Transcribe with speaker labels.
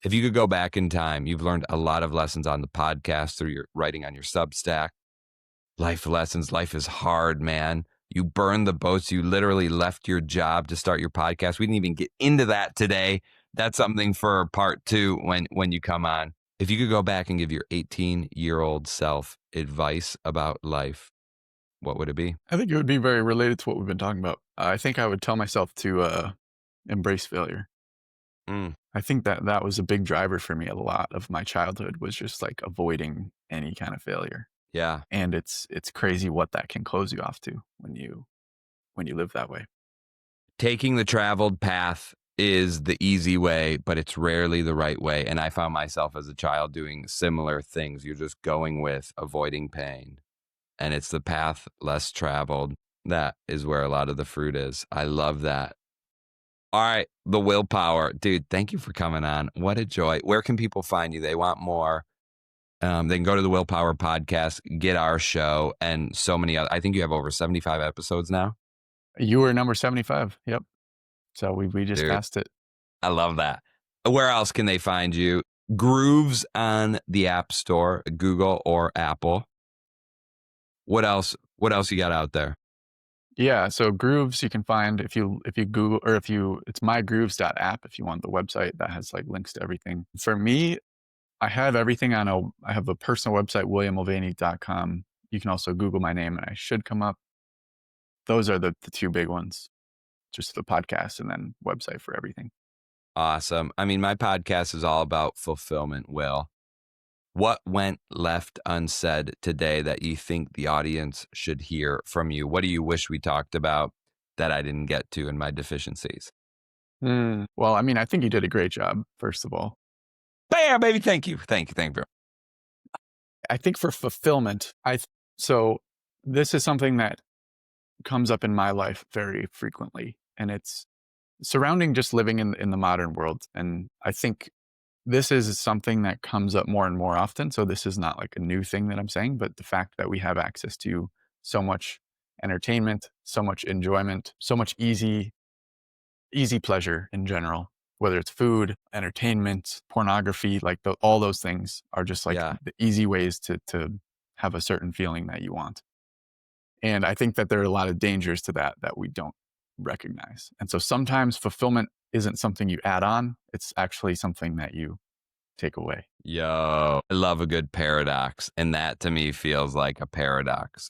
Speaker 1: If you could go back in time, you've learned a lot of lessons on the podcast through your writing on your Substack. Life lessons. Life is hard, man. You burned the boats. You literally left your job to start your podcast. We didn't even get into that today. That's something for part 2 when you come on. If you could go back and give your 18-year-old self advice about life, what would it be?
Speaker 2: I think it would be very related to what we've been talking about. I think I would tell myself to embrace failure. I think that was a big driver for me. A lot of my childhood was just like avoiding any kind of failure.
Speaker 1: Yeah.
Speaker 2: And it's crazy what that can close you off to when you live that way.
Speaker 1: Taking the traveled path is the easy way, but it's rarely the right way. And I found myself as a child doing similar things. You're just going with avoiding pain. And it's the path less traveled. That is where a lot of the fruit is. I love that. All right, the willpower. Dude, thank you for coming on. What a joy. Where can people find you? They want more. They can go to the Willpower Podcast, get our show, and so many other. I think you have over 75 episodes now.
Speaker 2: You were number 75. Yep. So we just passed it.
Speaker 1: I love that. Where else can they find you? Grooves on the App Store, Google or Apple. What else? What else you got out there?
Speaker 2: Yeah, so Grooves you can find if you Google, or it's mygrooves.app if you want the website that has like links to everything. For me, I have everything I have a personal website, williammulvaney.com. You can also Google my name and I should come up. Those are the 2 big ones. Just the podcast and then website for everything.
Speaker 1: Awesome. I mean, my podcast is all about fulfillment, Will. What went left unsaid today that you think the audience should hear from you? What do you wish we talked about that I didn't get to in my deficiencies?
Speaker 2: Well, I mean, I think you did a great job, first of all.
Speaker 1: Bam, baby. Thank you. Thank you.
Speaker 2: I think for fulfillment, so this is something that comes up in my life very frequently, and it's surrounding just living in the modern world. And I think this is something that comes up more and more often. So this is not like a new thing that I'm saying, but the fact that we have access to so much entertainment, so much enjoyment, so much easy pleasure in general, whether it's food, entertainment, pornography, like all those things are just like the easy ways to have a certain feeling that you want. And I think that there are a lot of dangers to that we don't recognize. And so sometimes fulfillment isn't something you add on. It's actually something that you take away.
Speaker 1: Yo, I love a good paradox. And that to me feels like a paradox.